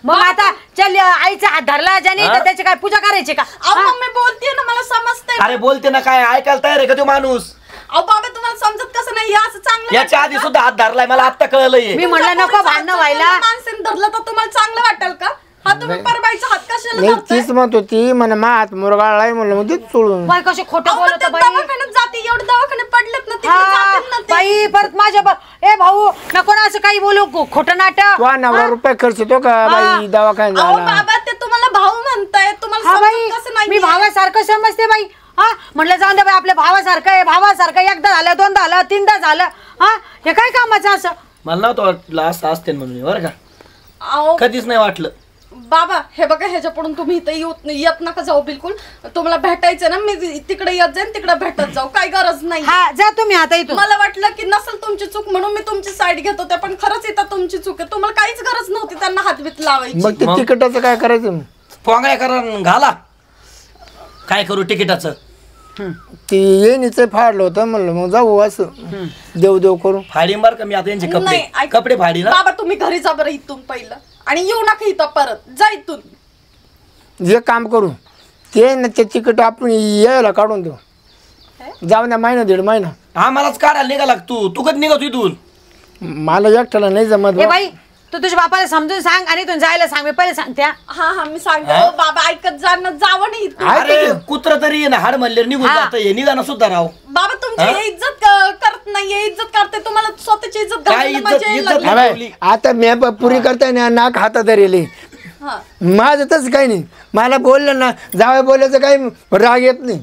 [SPEAKER 2] मग आता चल आईचा हात धरला ज्याने
[SPEAKER 3] हा?
[SPEAKER 2] तर त्याची काय पूजा करायची का?
[SPEAKER 4] अहो मम्मी बोलतेय ना, मला समजतंय.
[SPEAKER 3] अरे बोलते ना, काय ऐकायला तयार आहे का तो माणूस?
[SPEAKER 4] अहो बाबा तुम्हाला समजत कसं नाही? हे असं चांगलं
[SPEAKER 3] याच्या
[SPEAKER 4] वाटतं
[SPEAKER 3] आधी
[SPEAKER 4] का?
[SPEAKER 3] सुद्धा हात धरलाय, मला आता कळलंय.
[SPEAKER 2] मी म्हणलं नको भांडणं व्हायला.
[SPEAKER 4] माणसाने धरलं तर तुम्हाला चांगलं वाटेल का? हा तुम्ही परबाईचा हात कशाला
[SPEAKER 5] नाही
[SPEAKER 4] धरताय?
[SPEAKER 5] तीच म्हणत होती म्हणे मा हात मुरगाळाय, म्हणलं मग तेच चोळून.
[SPEAKER 2] बाई कशी खोटं
[SPEAKER 4] अहो, मग
[SPEAKER 2] बोलत
[SPEAKER 4] ते
[SPEAKER 2] बाई.
[SPEAKER 4] दवाखान्यात जाते, एवढे दवाखाने पडलेत ना, तिकडे
[SPEAKER 2] हा,
[SPEAKER 4] जातील ना ते.
[SPEAKER 2] बाई परत माझ्या ए भाऊ नको ना असं काही बोलू, खोटं नाटक.
[SPEAKER 5] तो नवरा रुपये खर्च तो का बाई दवाखान्यात
[SPEAKER 4] अहो
[SPEAKER 5] झाला.
[SPEAKER 4] बाबा ते तुम्हाला भाऊ म्हणताय, तुम्हाला
[SPEAKER 2] हा बाई,
[SPEAKER 4] समजत कसं नाही?
[SPEAKER 2] मी भावासारखं समजते बाई. हा म्हणलं जाऊन दे बाई, आपल्या भावासारखं आहे, भावासारखं. एकदा झालं, दोनदा झालं, तीनदा झालं. हा हे काय कामाचं असं?
[SPEAKER 3] मला नव्हतं वाटलं असं असते म्हणून, बरं का?
[SPEAKER 4] अहो
[SPEAKER 3] कधीच नाही वाटलं.
[SPEAKER 4] बाबा हे बघा, ह्याच्याकडून तुम्ही इथं येत नका जाऊ बिलकुल. तुम्हाला भेटायचं ना, मी तिकडे येत जाईन, तिकडे भेटत जाऊ, काही गरज नाही.
[SPEAKER 2] हा जा तुम्ही आता इथून.
[SPEAKER 4] मला वाटलं की नसेल तुमची चूक म्हणून मी तुमची साईड घेत होते, पण खरंच इथं तुमची चूक आहे. तुम्हाला काहीच गरज नव्हती त्यांना हातबीत लावायची.
[SPEAKER 5] मग ते तिकिटाचं काय करायचं मग?
[SPEAKER 3] पोंगळ्या करा घाला. काय करू तिकिटाचं?
[SPEAKER 5] ती येणीच फाडलं होतं, म्हणलं मग जाऊ असं देव देव करू.
[SPEAKER 3] फाडी मार का मी आता यांचे कपडे
[SPEAKER 4] नाही, ऐक-
[SPEAKER 3] कपडे फाडी ना.
[SPEAKER 4] बाबा तुम्ही घरी जा बरं इथून पहिलं, आणि येऊ नका इथं परत, जा इथून.
[SPEAKER 5] जे काम करू ते ना, ते तिकीट आपण यायला काढून देऊ. जाऊ द्या महिना 1.5 महिना.
[SPEAKER 3] आम्हालाच काढायला निघाला तू कधी निघत इथून?
[SPEAKER 5] मला एकट्याला नाही जमत
[SPEAKER 2] ए
[SPEAKER 5] बा.
[SPEAKER 2] बाई तू तुझ्या बापाला समजून सांग आणि इथून जायला सांग. मी पहिले सांगते हा.
[SPEAKER 4] हा हा मी सांगते. हो, बाबा ऐकत जा ना, जावं नाही इथून.
[SPEAKER 3] अरे कुत्र तरी ये ना, हाड म्हणले निघून
[SPEAKER 2] हा.
[SPEAKER 3] जात, हे निघाना सुद्धा राव.
[SPEAKER 4] बाबा तुमची हे इज्जत करत नाहीये, इज्जत करते. तुम्हाला स्वतःची इज्जत
[SPEAKER 3] काय
[SPEAKER 4] घालणं
[SPEAKER 3] इज्जत-
[SPEAKER 4] म्हणजे
[SPEAKER 3] इज्जत
[SPEAKER 4] लग्न.
[SPEAKER 5] हा बाई, आता मी पुरी करताय ना नाक हातात धरेले.
[SPEAKER 4] हा.
[SPEAKER 5] माझं तसं काही नाही. मला बोललं ना जावं बोलायचं काही राग येत नाही.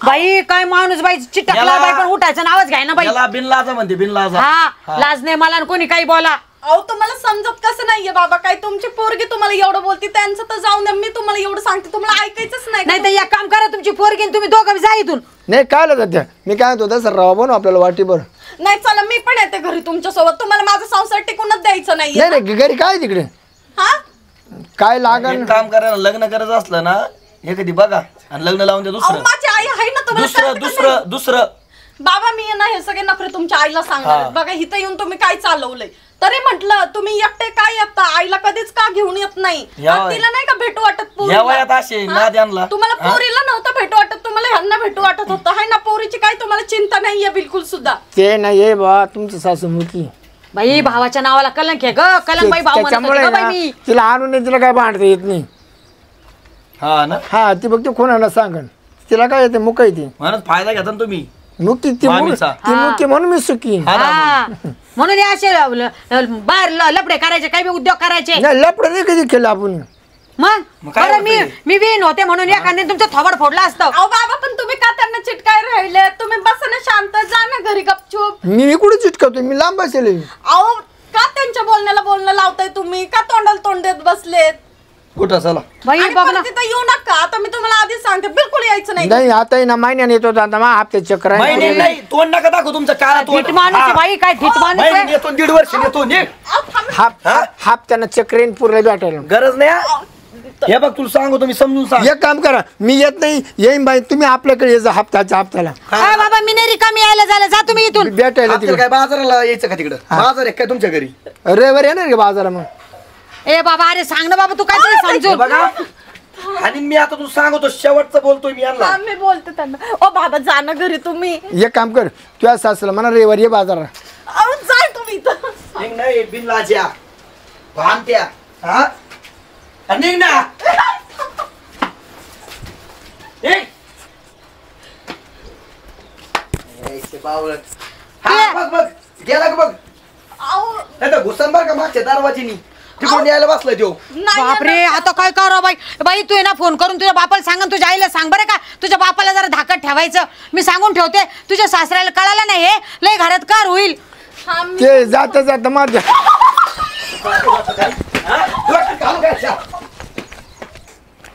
[SPEAKER 2] बाई काय माणूस बाई चिटकला
[SPEAKER 3] याला-
[SPEAKER 2] बाई, पण उठायचं नावच घ्याय ना बाई.
[SPEAKER 3] याला बिनलाजा म्हणते, बिनलाजा.
[SPEAKER 2] हा लाज नाही मला आणि कोणी काही बोला.
[SPEAKER 4] अहो तुम्हाला समजत कसं नाहीये बाबा? काय तुमची पोरगी तुम्हाला एवढं बोलते, त्यांचं तर जाऊन द्या. मी तुम्हाला एवढं सांगते, तुम्हाला ऐकायचंच नाही
[SPEAKER 2] नाही तर एक काम करा, तुमची पोरगी आणि तुम्ही दोघं जा इथून.
[SPEAKER 5] नाही काय लागत मी काय होतो तसं राव बनू आपल्याला वाटीभर.
[SPEAKER 4] नाही चला मी पण येते घरी तुमच्या सोबत. तुम्हाला माझा संसार टिकूनच द्यायचं नाहीये.
[SPEAKER 5] नाही नाही घरी काय तिकडे
[SPEAKER 4] हा
[SPEAKER 5] काय लागल.
[SPEAKER 3] एक काम करायला, लग्न करायचं असलं ना हे कधी बघा आणि लग्न लावून द्या
[SPEAKER 4] अहो
[SPEAKER 3] दुसरं
[SPEAKER 4] माझी आई आहे ना, तुम्हाला
[SPEAKER 3] दुसरं
[SPEAKER 4] कळतं का
[SPEAKER 3] दुसरं
[SPEAKER 4] नाही?
[SPEAKER 3] दुसरं.
[SPEAKER 4] बाबा मी ना हे सगळे नखरे तुमच्या आईला सांगणार आहेत. बघा इथं येऊन तुम्ही काय चालवलंय. तरी म्हटलं तुम्ही एकटे काय येता, आईला कधीच का घेऊन येत नाही?
[SPEAKER 3] या-
[SPEAKER 4] तिला नाही का भेटू वाटत पोरीला?
[SPEAKER 3] या वयात असे
[SPEAKER 4] हा?
[SPEAKER 3] नाद आणला.
[SPEAKER 4] तुम्हाला
[SPEAKER 3] हा?
[SPEAKER 4] पोरीला नव्हतं भेटू वाटत, तुम्हाला ह्यांना भेटू वाटत होतं हाय ना? पोरीची काय तुम्हाला चिंता नाहीये बिलकुल सुद्धा.
[SPEAKER 5] ते नाही ये बा तुमची सासू मुकी.
[SPEAKER 2] बाई भावाच्या नावाला कलंक आहे ग. कलंक बाई भाऊ म्हणत होते
[SPEAKER 5] त्याच्यामुळे
[SPEAKER 2] ग बाई
[SPEAKER 5] ना,
[SPEAKER 2] मी.
[SPEAKER 5] तिला आणून नाही, तिला काय भांडता येत नाही.
[SPEAKER 3] हा ना,
[SPEAKER 5] हा ती बघते कोणाला सांगन, तिला काय येते मुका येते
[SPEAKER 3] म्हणून फायदा घेता ना तुम्ही.
[SPEAKER 5] मुकी ती
[SPEAKER 3] मामीचा.
[SPEAKER 5] मुकी म्हणून मी सुखी.
[SPEAKER 3] हा ना,
[SPEAKER 2] हा म्हणून हे असे बाहेर लपडे करायचे, काही बी उद्योग करायचे.
[SPEAKER 5] नाही लपड नाही कधी केलं आपण.
[SPEAKER 2] मग
[SPEAKER 3] मग काय
[SPEAKER 2] बरं मी
[SPEAKER 3] होतंय?
[SPEAKER 2] मी विन होते म्हणून एखाद्याने तुमचं थोबड फोडलं असतं.
[SPEAKER 4] अहो बाबा पण तुम्ही का त्यांना चिटकाय राहिले तुम्ही बसा ना शांत जा ना घरी गपचूप
[SPEAKER 5] मी कुठे चिटकवतो मी लांब बसेल
[SPEAKER 4] अहो का त्यांच्या बोलण्याला बोलणं लावताय तुम्ही का तोंडाला तोंड देत बसलेत
[SPEAKER 3] कुठं चला
[SPEAKER 2] बाई
[SPEAKER 4] आणि
[SPEAKER 2] बघ ना
[SPEAKER 4] परत तिथं येऊ नका आता मी तुम्हाला आधीच सांगते बिलकुल यायचं नाही
[SPEAKER 5] नाही आता ना महिन्याने येतो आता मा हप्ते चक्र
[SPEAKER 3] महिने नाही तोंड नका दाखव तुमचं काळा
[SPEAKER 2] धीट माणूस आहे बाई काय धीट माणूस
[SPEAKER 3] महिने
[SPEAKER 2] आहे
[SPEAKER 3] येतो 1.5 वर्ष येतो निघ.
[SPEAKER 5] हप्त्यानं चक्रेन पुरला भेटायला
[SPEAKER 3] गरज नाही हा. हे बघ तुला सांगू तुम्ही समजून सांग
[SPEAKER 5] एक काम करा मी येत नाही येईन बाई तुम्ही आपल्याकडे ये जा हप्त्याच्या हप्त्याला
[SPEAKER 2] अरे बाबा मी नाही रिकामी यायला झालं जा तुम्ही इथून
[SPEAKER 5] भेटायला
[SPEAKER 3] आपल्याला
[SPEAKER 5] तिकडे
[SPEAKER 3] काय बाजाराला यायचं का तिकडं बाजार आहे काय तुमच्या घरी
[SPEAKER 5] रविवारी येणार का बाजारा मग
[SPEAKER 2] ए बाबा अरे सांग ना बाबा तू काय तरी
[SPEAKER 3] हे
[SPEAKER 2] समजून
[SPEAKER 3] बघा आणि मी आता तू सांगतो शेवटचं बोलतोय मी यांना
[SPEAKER 4] हा, मी बोलते त्यांना ओ बाबा जा ना घरी तुम्ही
[SPEAKER 5] एक काम कर तुझ्या सासूला म्हणा रविवारी ये बाजारा
[SPEAKER 4] अहो जाय तुम्ही इथं
[SPEAKER 3] निघ नाही बिनलाज्या भामट्या हा आणि निघ ना निघ. यायचे बावळट. हा बघ बघ गेला का बघ
[SPEAKER 4] अहो
[SPEAKER 3] नाही तर घुसन बर का मागच्या दरवाजीनी तिकडून यायला बसलाय तो
[SPEAKER 4] नाही
[SPEAKER 2] बापरे आता काय करा बाई बाई तू आहे ना फोन करून तुझ्या बापाला सांग आणि तुझ्या आईला सांग बरं का तुझ्या बापाला जरा धाकट ठेवायचं मी सांगून ठेवते तुझ्या सासऱ्याला कळालं नाही हे लय घरात कार होईल
[SPEAKER 4] हा, मी-
[SPEAKER 5] ते जाता जाता माझ्या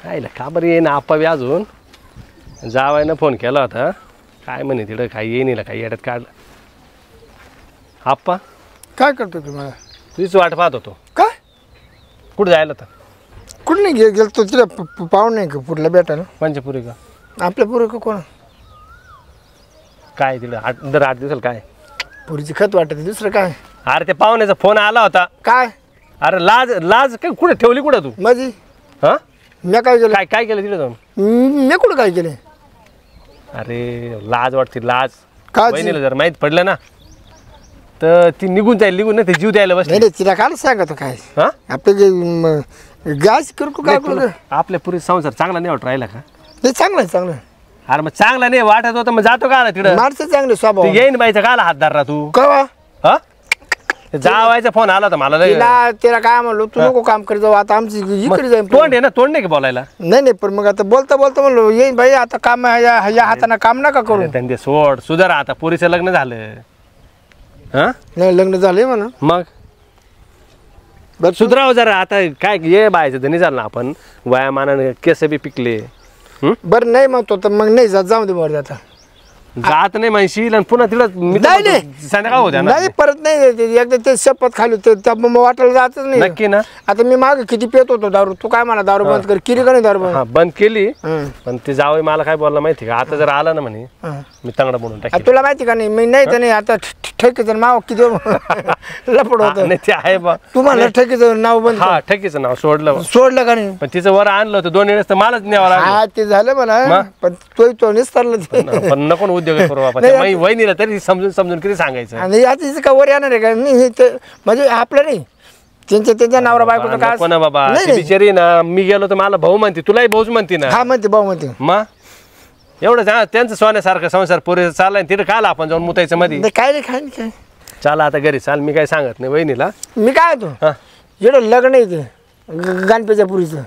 [SPEAKER 6] आईला का बरं येईन आप्पा बी अजून जावायनं फोन केला होता काय म्हणे तिकडं काय येईन काय येड्यात काढलं आप्पा
[SPEAKER 5] काय करतो तुम्हाला
[SPEAKER 6] तुझीच वाट पाहत होतो
[SPEAKER 5] काय
[SPEAKER 6] कुठं जायला तर
[SPEAKER 5] कुठं नाही गेलो तिला पाहून नाही का पुढला भेटायला
[SPEAKER 6] पंचपुरी का
[SPEAKER 5] आपल्या पुरं का कोण
[SPEAKER 6] काय तिकडं दर 8 दिवसाला काय
[SPEAKER 5] पुरीची खत वाटत दुसरं काय
[SPEAKER 6] अरे ते पाहुण्याचा फोन आला होता
[SPEAKER 5] काय
[SPEAKER 6] अरे लाज लाज काय कुठे ठेवली कुठं तू
[SPEAKER 5] माझी
[SPEAKER 6] हा
[SPEAKER 5] मी काय केलं
[SPEAKER 6] काय काय केलं तिकडे जाऊन
[SPEAKER 5] मी कुठं काय केलं
[SPEAKER 6] अरे लाज वाटते लाज
[SPEAKER 5] काय
[SPEAKER 6] वहिनीला जर माहीत पडलं ना तर ती निघून जाईल निघून ना ते जीव द्यायला बसले
[SPEAKER 5] नाही तिला काय सांगतो काय
[SPEAKER 6] हा
[SPEAKER 5] आपलं गॅस करू काय
[SPEAKER 6] नाही, तुला आपल्या पुरी संसार चांगला नाही वाटत राहिला का
[SPEAKER 5] नाही चांगलं आहे चांगलं आहे.
[SPEAKER 6] अरे मग चांगला नाही वाटत होतं मग जातो का तिकडं
[SPEAKER 5] माणसं चांगले स्वभाव
[SPEAKER 6] ते येईन बाईचा काला हात धरला तू
[SPEAKER 5] कवा
[SPEAKER 6] हा ते जावायचा फोन आला होता मला लय.
[SPEAKER 5] तिला काय म्हणलो तू नको काम करत जाऊ आता आमची
[SPEAKER 6] मग
[SPEAKER 5] इकडे जाईल
[SPEAKER 6] तोंड आहे ना तोंड नाही का बोलायला
[SPEAKER 5] नाही नाही पण मग आता बोलता बोलता म्हणलो येईन बाई आता काम या हाताने काम नका करू
[SPEAKER 6] अरे त्यांनी सोड सुधार आता पोरीचं लग्न झालं हा
[SPEAKER 5] नाही लग्न झालंय म्हणा
[SPEAKER 6] मग
[SPEAKER 5] बरं
[SPEAKER 6] सुधराव जरा आता काय ये बायचं धनी झालं ना आपण वयामानाने केस बी पिकले
[SPEAKER 5] बरं नाही म्हणतो तर मग नाही जाऊ दे बरं आता
[SPEAKER 6] जात नाही म्हणशील आणि पुन्हा तिला
[SPEAKER 5] नाही, नाही.
[SPEAKER 6] संध्याकाळ होत्या ना
[SPEAKER 5] नाही परत नाही एकदा ते शपथ खाली वाटायला जातच नाही
[SPEAKER 6] नक्की ना
[SPEAKER 5] आता मी मागे किती पेत होतो दारू तू काय म्हणा दारू बंद कर किरी का नाही दारू बंद
[SPEAKER 6] हा बंद केली
[SPEAKER 5] हं.
[SPEAKER 6] पण ते जावई मला काय बोलला माहिती का आता जर आला ना म्हणे
[SPEAKER 5] हं.
[SPEAKER 6] मी तंगडा म्हणून
[SPEAKER 5] आता
[SPEAKER 6] टाकेल
[SPEAKER 5] तुला माहिती का नाही मी नाही तर नाही आता ठेकीचं नाव किती लपड
[SPEAKER 6] हा,
[SPEAKER 5] होतं
[SPEAKER 6] नाही ते आहे बा
[SPEAKER 5] तुम्हाला ठेकीचं नाव बंद
[SPEAKER 6] हा ठकीचं नाव सोडलं
[SPEAKER 5] सोडलं का नाही
[SPEAKER 6] पण तिचं वर आणलं होतं 2 वेळेस तर मलाच न्यावं लागलं
[SPEAKER 5] हा ते झालं म्हणा
[SPEAKER 6] मग?
[SPEAKER 5] पण तो निस्तारलं ते
[SPEAKER 6] पण नको ना उद्योग करू बाबा
[SPEAKER 5] नाही,
[SPEAKER 6] त्या माई वहिनीला तरी समजून समजून किती सांगायचं
[SPEAKER 5] आणि आता हिचं का वर येणार आहे का नाही हे ते म्हणजे आपलं नाही त्यांच्या नवरा बायकोचं काय
[SPEAKER 6] नको ना बाबा
[SPEAKER 5] नाही,
[SPEAKER 6] ती
[SPEAKER 5] नाही.
[SPEAKER 6] बिचारी ना मी गेलो तर मला भाऊ म्हणते तुलाही भाऊच म्हणते ना
[SPEAKER 5] हा म्हणते भाऊ म्हणते
[SPEAKER 6] मग एवढंच हा त्यांचं सोन्यासारखं संसार पुरे चाललाय तिथे काल आपण जाऊन मुतायचं मध्ये
[SPEAKER 5] नाही, काय नाही काय नाही काय
[SPEAKER 6] चला आता घरी चाल मी काय सांगत नाही वहिनीला
[SPEAKER 5] मी काय होतो
[SPEAKER 6] हा
[SPEAKER 5] एवढं लग्न आहे ते गणपतीच्या पुरीचं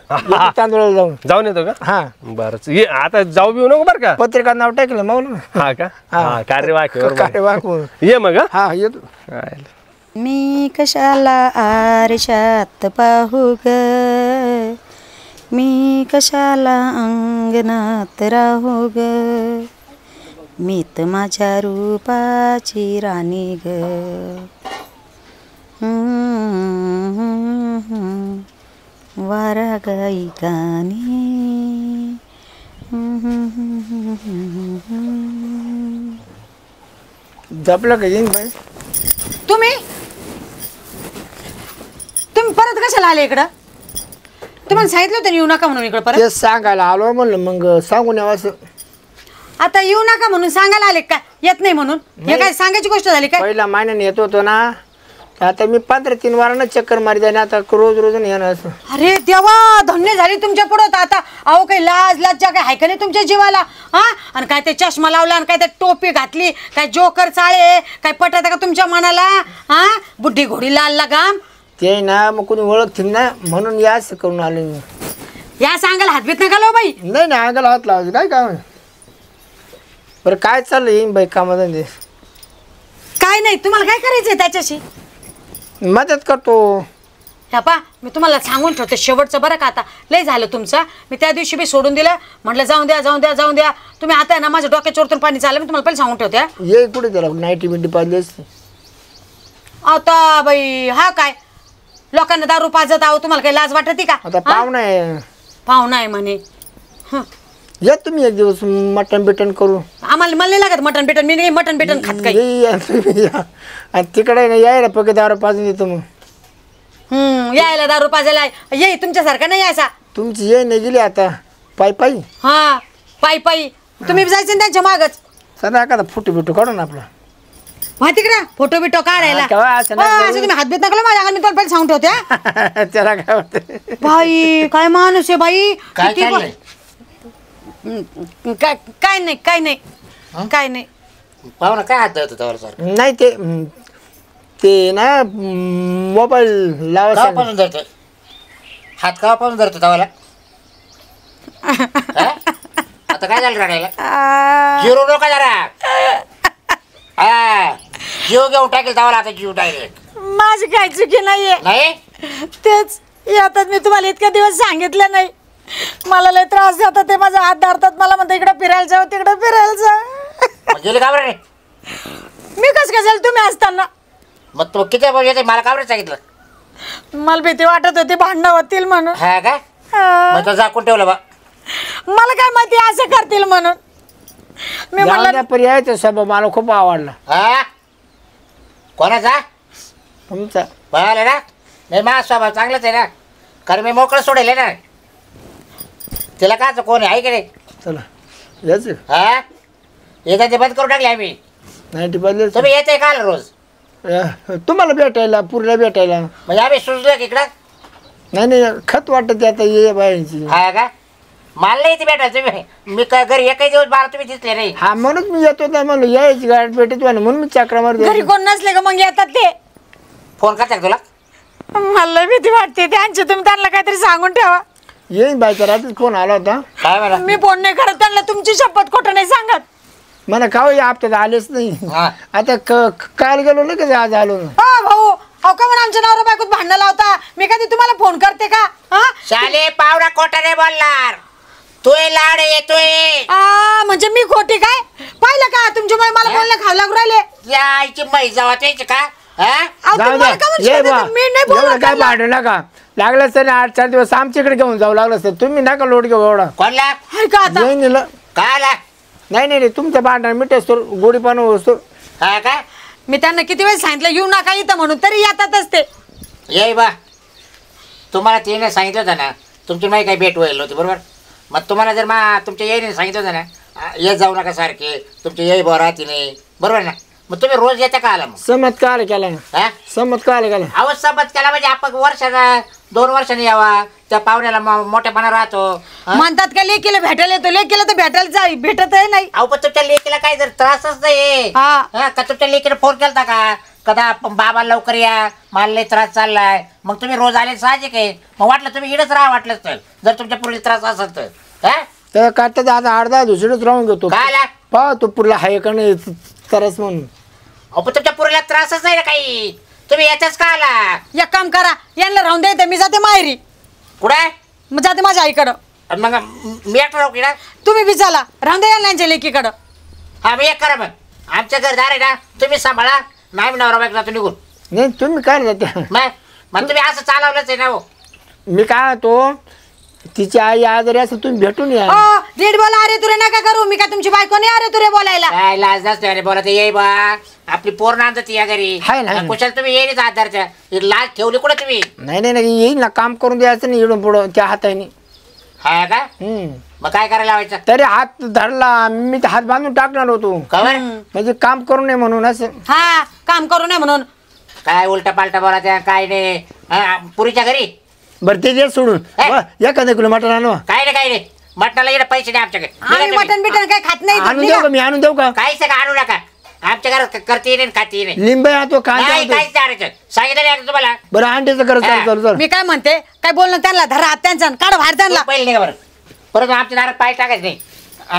[SPEAKER 5] तांदूळाला जाऊन
[SPEAKER 6] जाऊन येतो का
[SPEAKER 5] हा
[SPEAKER 6] बरं ये आता जाऊ बिऊ नको बरं का
[SPEAKER 5] पत्रिका नाव टाकलं मग
[SPEAKER 6] हा का हा कार्यवाह
[SPEAKER 5] काय वाकून
[SPEAKER 6] ये मग हा?
[SPEAKER 5] हा येतो
[SPEAKER 6] हायला.
[SPEAKER 2] मी कशाला आरशात पाहू ग मी कशाला अंगणात राहू ग मी तर माझ्या रूपाची राणी ग वारा गाई गाणी
[SPEAKER 5] जपलं का येईन बाई
[SPEAKER 2] तुम्ही परत कशाला आले इकडं तुम्हाला सांगितलं होतं ना येऊ नका म्हणून इकडं परत
[SPEAKER 5] तेच सांगायला आलो म्हणलं मग सांगून यावं असं
[SPEAKER 2] आता येऊ नका म्हणून सांगायला आले का येत नाही म्हणून हे काय सांगायची गोष्ट झाली काय
[SPEAKER 5] पहिला महिन्याने येत होतो ना आता मी 15-3 वारांना चक्कर मारी जाईन आता रोज रोज येणार असं
[SPEAKER 2] अरे देवा धन्य झाली तुमच्या पुढं आता अहो काही लाज लाज काय आहे का नाही तुमच्या जीवाला हा आणि काय ते चष्मा लावला आणि काय ते टोपी घातली काय जोकर चाळे काय पटत का तुमच्या मनाला हा बुड्ढी घोडी लाल लगाम
[SPEAKER 5] ते ना मग कोणी ओळखतील ना म्हणून या असं करून आले मी
[SPEAKER 2] या सांगायला हातबीत नका लो बाई
[SPEAKER 5] नाही ना अंगाला हात लावायचं काय काम आहे? बरं काय चाललंय येईन बाई कामाधंदे?
[SPEAKER 2] काय नाही, तुम्हाला काय करायचंय त्याच्याशी?
[SPEAKER 5] मदत करतो.
[SPEAKER 2] ह्या पा मी तुम्हाला सांगून ठेवते शेवटचं बरं का, आता लय झालं तुमचं. मी त्या दिवशी बी सोडून दिलं, म्हटलं जाऊन द्या जाऊन द्या जाऊन द्या. तुम्ही आता आहे ना माझ्या डोक्याच्या वरतून पाणी चाललं. मी तुम्हाला पहिले सांगून ठेवते.
[SPEAKER 5] ये कुठे त्याला नाईटी बिंटी पाहिली असते
[SPEAKER 2] आता बाई हा काय लोकांना दारू पाजत आहो, तुम्हाला काही लाज वाटते का?
[SPEAKER 5] आता पाहुणा आहे.
[SPEAKER 2] पाहुणा आहे म्हणे.
[SPEAKER 5] या तुम्ही एक दिवस मटण बिटन करू.
[SPEAKER 2] आम्हाला मला नाही लागत मटण बिटन, मी नाही मटण बिटन खात काही.
[SPEAKER 5] आणि तिकडे ना यायला पक्के दारू पाजून देतो मग.
[SPEAKER 2] यायला दारू पाजायला ये, तुमच्यासारखा नाही यायचा.
[SPEAKER 5] तुमची ये नाही गेली आता पायी पायी.
[SPEAKER 2] हा पायी पायी तुम्ही जायचं ना त्यांच्या मागच.
[SPEAKER 5] सदा एखादा फोटो बिटो काढू ना आपला.
[SPEAKER 2] माहिती का फोटो बिटो काढायला. असं तुम्ही हात बीत नका माझ्या, मी तुम्हाला पहिले सांगून ठेवते.
[SPEAKER 5] त्याला काय होतं
[SPEAKER 2] बाई काय माणूस आहे बाई.
[SPEAKER 1] काय चाललंय?
[SPEAKER 2] काय नाही काय नाही काय नाही.
[SPEAKER 1] पाहुणा काय हात धरतो त्यावर सर?
[SPEAKER 5] नाही ते ना मोबाईल लावा.
[SPEAKER 1] केव्हापासून धरतो हात? केव्हापासून धरतो तवाला? आता काय झालं रडायला? जिरो नका जरा. हा जीव घेऊन टाकेल तवाला, आता जीव डायरेक्ट.
[SPEAKER 2] माझी काही चुकी नाहीये.
[SPEAKER 1] नाही
[SPEAKER 2] तेच आता मी तुम्हाला इतक्या दिवस सांगितलं नाही. मला लय त्रास देतात ते, माझा हात धरतात, मला म्हणतात इकडे फिरायला जाऊ तिकडे फिरायला जाऊ.
[SPEAKER 1] गेले का बरं?
[SPEAKER 2] मी कसं काय जाईल तुम्ही असताना?
[SPEAKER 1] मग तू किती येते मला का बरं सांगितलं?
[SPEAKER 2] मला भीती वाटत होती भांडणं होतील म्हणून.
[SPEAKER 1] हा का? मग तो झाकून ठेवलं बा.
[SPEAKER 2] मला काय माहिती असं करतील म्हणून. मी म्हणलं
[SPEAKER 5] पर्याय स्वभाव मला खूप आवडला.
[SPEAKER 1] हा कोणाचा?
[SPEAKER 5] तुमचा.
[SPEAKER 1] बघायला ना नाही, माझा स्वभाव चांगलाच आहे ना, कारण मी मोकळं सोडेल ना. तिला काच कोण आहे की नाही?
[SPEAKER 5] चला याच
[SPEAKER 1] हा येतात ते बंद करून टाकले आम्ही.
[SPEAKER 5] नाईटी पाहिली.
[SPEAKER 1] तुम्ही येते का रोज?
[SPEAKER 5] तुम्हाला भेटायला पुरीला भेटायला.
[SPEAKER 1] म्हणजे आम्ही सुचलो की इकडं.
[SPEAKER 5] नाही खत वाटत आता ये बायांची.
[SPEAKER 1] हा का? मला नाही इथे भेटायचं तुम्ही. मी काय घरी एकही दिवस बारा तुम्ही दिसले नाही.
[SPEAKER 5] हा म्हणून मी येतो ना, म्हणलं यायची गाडी भेटत म्हणून मी चक्रा मारतो.
[SPEAKER 2] घरी कोण नसले का मग येतात ते.
[SPEAKER 1] फोन करता का तुला?
[SPEAKER 2] मला भीती वाटते त्यांची. तुम्ही त्यांना काहीतरी सांगून ठेवा.
[SPEAKER 5] येईन बायचा रात्रीच फोन आला होता.
[SPEAKER 1] काय म्हणा?
[SPEAKER 2] मी फोन नाही करत त्यांना, तुमची शपथ खोटं नाही सांगत.
[SPEAKER 5] मला का या हप्त्यात आलेच नाही.
[SPEAKER 1] हा.
[SPEAKER 5] आता काल गेलो ना कधी आज आलो ना.
[SPEAKER 2] भाऊ अहो का म्हणून आमच्या नवरा बायकोत भांडण लावता? मी कधी तुम्हाला फोन करते का?
[SPEAKER 1] शाले पावडा खोटाने बोलणार. तोय लाड येतोय.
[SPEAKER 2] म्हणजे मी खोटी काय? पाहिलं का तुमच्यामुळे मला बोलणं खाऊ लागू राहिले.
[SPEAKER 1] या आईची मै जावा त्याची का?
[SPEAKER 2] अहो,
[SPEAKER 5] जाऊ
[SPEAKER 2] तुम्हाला का
[SPEAKER 5] द्या. ये
[SPEAKER 2] म्हणून
[SPEAKER 5] बा
[SPEAKER 2] शिकवते? मी नाही
[SPEAKER 5] एवढं
[SPEAKER 2] बोलत
[SPEAKER 5] काय
[SPEAKER 2] त्यांना.
[SPEAKER 5] भांडू नका. लागलं तर 8-4 दिवस आमच्याकडे घेऊन जाऊ लागलं असतं. तुम्ही नका लोट घेऊ एवढा.
[SPEAKER 1] कोणला?
[SPEAKER 2] हाय का आता?
[SPEAKER 5] येईन नेलं.
[SPEAKER 1] काय आला?
[SPEAKER 5] नाही तुमचं भांडण मिठसतो गोडीपान असतो.
[SPEAKER 1] हा का?
[SPEAKER 2] मी त्यांना किती वेळ सांगितलं येऊ नका इथं म्हणून, तरी येतातच ते.
[SPEAKER 1] ये बा तुम्हाला तिने सांगितलं होतं ना तुमची माही काही भेट व्हायला होती बरोबर. मग तुम्हाला जर तुमच्या येईने सांगितलं होतं ना येत जाऊ नका सारखे, तुमच्या येई बरं राहते नाही बरोबर ना. मग तुम्ही रोज येता का आला? मग
[SPEAKER 5] समत का आलं केला
[SPEAKER 1] हा
[SPEAKER 5] समत का आलं केला.
[SPEAKER 1] अहो सबत केला म्हणजे आपण वर्षाला 2 वर्षांनी यावा, त्या पाहुण्याला मोठेपणा राहतो.
[SPEAKER 2] म्हणतात का लेकीला भेटायला येतो, लेकीला तर भेटायला जाई भेटत आहे नाही.
[SPEAKER 1] अहो पण तुमच्या लेकीला काही जर त्रासच नाही का? तुमच्या लेकीला फोन केलता का कदा बाबा लवकर या मला लय त्रास चाललाय? मग तुम्ही रोज आले साहजिक आहे. मग वाटलं तुम्ही इडच राहा वाटलं तर, जर तुमच्या पुढे त्रास असेल तर.
[SPEAKER 5] तर काढता आता 8-10 दिवसाच राहून घेतो.
[SPEAKER 1] काय आला?
[SPEAKER 5] पहा तो पुरला हाय का नाही तरच म्हणून.
[SPEAKER 1] अहो पण तुमच्या पुरीला त्रासच नाही ना काही, तुम्ही याच्याच का आला?
[SPEAKER 2] एक काम करा, यांना राहून द्यायचं, मी जाते माहेरी.
[SPEAKER 1] कुठे?
[SPEAKER 2] मग जाते माझ्या आईकडं.
[SPEAKER 1] मग मी एकटा राहू की ना?
[SPEAKER 2] तुम्ही बी चला, राहून द्या यांना यांच्या लेकीकडं.
[SPEAKER 1] हा मी एक करा मग, आमच्या घरदार आहे ना तुम्ही सांभाळा. नाही मी नवरा बायको जातो निघून.
[SPEAKER 5] नाही तुम्ही काय जाते.
[SPEAKER 1] मग तुम्ही असं चालवलंच आहे ना. हो
[SPEAKER 5] मी काय तो तिची आई आजारी असं तुम्ही भेटून या.
[SPEAKER 2] रेड बोला अरे तुरे नका करू, मी काय तुमची बायको नाही अरे तुरे बोलायला.
[SPEAKER 1] काय लाज नसते अरे बोला ते ये बा आपली पोर नांदत या घरी.
[SPEAKER 5] हाय ना.
[SPEAKER 1] कुशाल तुम्ही येईन आधारच्या लाज ठेवली कुठे तुम्ही?
[SPEAKER 5] नाही येईल ना, काम करून द्यायचं नाही इडून पुढं त्या हाताने.
[SPEAKER 1] हा का? मग काय करायला लावायचं?
[SPEAKER 5] तरी हात धरला मी, हात बांधून टाकणार होतो
[SPEAKER 1] कवर
[SPEAKER 5] म्हणजे काम करू नये म्हणून. असं
[SPEAKER 2] हा काम करू नये म्हणून
[SPEAKER 1] काय उलटा पालटा बोला त्या काय नाही. पुरीच्या घरी
[SPEAKER 5] बरं ते दे सोडून. एखादं किलो मटण आणू.
[SPEAKER 1] काय नाही मटणाला इकडे पैसे नाही आमच्याकडे.
[SPEAKER 2] आम्ही मटण बिटन काय खात नाही.
[SPEAKER 5] आणून देऊ का मी, आणून देऊ का?
[SPEAKER 1] काहीच का आणू नका, आमच्या घरात करते नाही खाते नाही.
[SPEAKER 5] लिंब आणतो कांदा
[SPEAKER 1] नाही
[SPEAKER 5] आणतो.
[SPEAKER 1] काहीच नाही सांगितलं नाही तुम्हाला.
[SPEAKER 5] बरं अंड्याचं करा. चालू चालू चालू.
[SPEAKER 2] मी काय म्हणते, काय बोलणं त्यांना धरा हात त्यांचा काढ बाहेर त्यांना.
[SPEAKER 1] पहिले नाही का बरं, परत आमच्या दारात पाय टाकायचं नाही.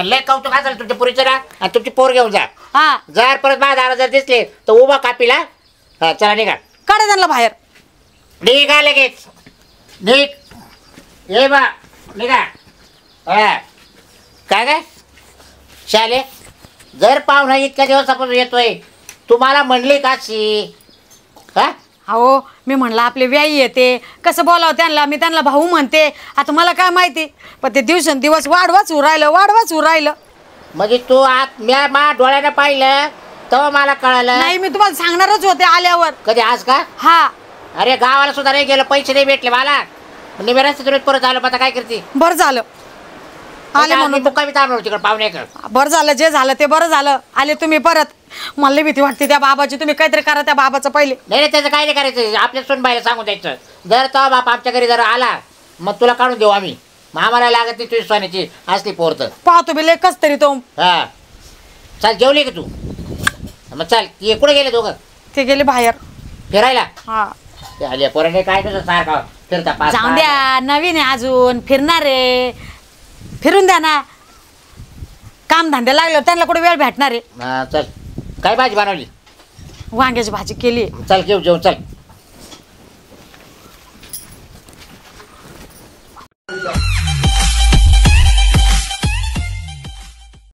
[SPEAKER 1] लय कौतुक असेल तुमच्या पुरीचं ना आणि तुमची पोर घेऊन जा.
[SPEAKER 2] हा
[SPEAKER 1] जर परत माझ्या दारा जर दिसले तर उभा कापीला. हा चला निघा.
[SPEAKER 2] काढा त्यांना बाहेर.
[SPEAKER 1] निघा लगेच. ये बा निघा. हा काय काय शाले जर पाहुणा इतक्या दिवसापासून येतोय तुम्हाला म्हणली का शी? हा
[SPEAKER 2] अहो मी म्हणलं आपले व्याई येते कसं बोलावं त्यांना. मी त्यांना भाऊ म्हणते. आता मला काय माहिती पण ते दिवसेंदिवस वाढवाच उरायलं.
[SPEAKER 1] म्हणजे तू आत म्या मा डोळ्यानं पाहिलं तेव्हा मला कळालं.
[SPEAKER 2] नाही मी तुम्हाला सांगणारच होते आल्यावर.
[SPEAKER 1] कधी आज का?
[SPEAKER 2] हा
[SPEAKER 1] अरे गावाला सुद्धा नाही गेलं पैसे नाही भेटले मला. निवेदन तुला परत आलं आता काय करते?
[SPEAKER 2] बरं झालं आले म्हणून.
[SPEAKER 1] मुक्कामी थांबलो तिकडे पाहुण्याकडे.
[SPEAKER 2] बरं झालं जे झालं ते बरं झालं. आले तुम्ही परत. मला लई भीती वाटते त्या बाबाची. तुम्ही काहीतरी करा त्या बाबाचं पहिले.
[SPEAKER 1] नाही त्याचं काय नाही करायचं. आपल्या सोनबाईला सांगून द्यायचं जर तो बाप आमच्या घरी जर आला मग तुला काढून देऊ आम्ही. मग आम्हाला लागत नाही तुझी सोन्याची असली पोर तर.
[SPEAKER 2] पाहतो बी लय कस तरी तो.
[SPEAKER 1] हा चल जेवली का तू? मग चल ये कुठे गेले दोघं?
[SPEAKER 2] ते गेले बाहेर
[SPEAKER 1] फिरायला.
[SPEAKER 2] हा
[SPEAKER 1] ते आले पोराने काय तुझं सारखा फिरता पाच
[SPEAKER 2] जाऊन द्या. नवीन आहे अजून फिरणार आहे. फिरून द्या ना. काम धंदे लागले त्यांना कुठे वेळ भेटणार आहे.
[SPEAKER 1] चल काय भाजी बनवली?
[SPEAKER 2] वांग्याची भाजी केली.
[SPEAKER 1] चल घेऊ जेवण चल.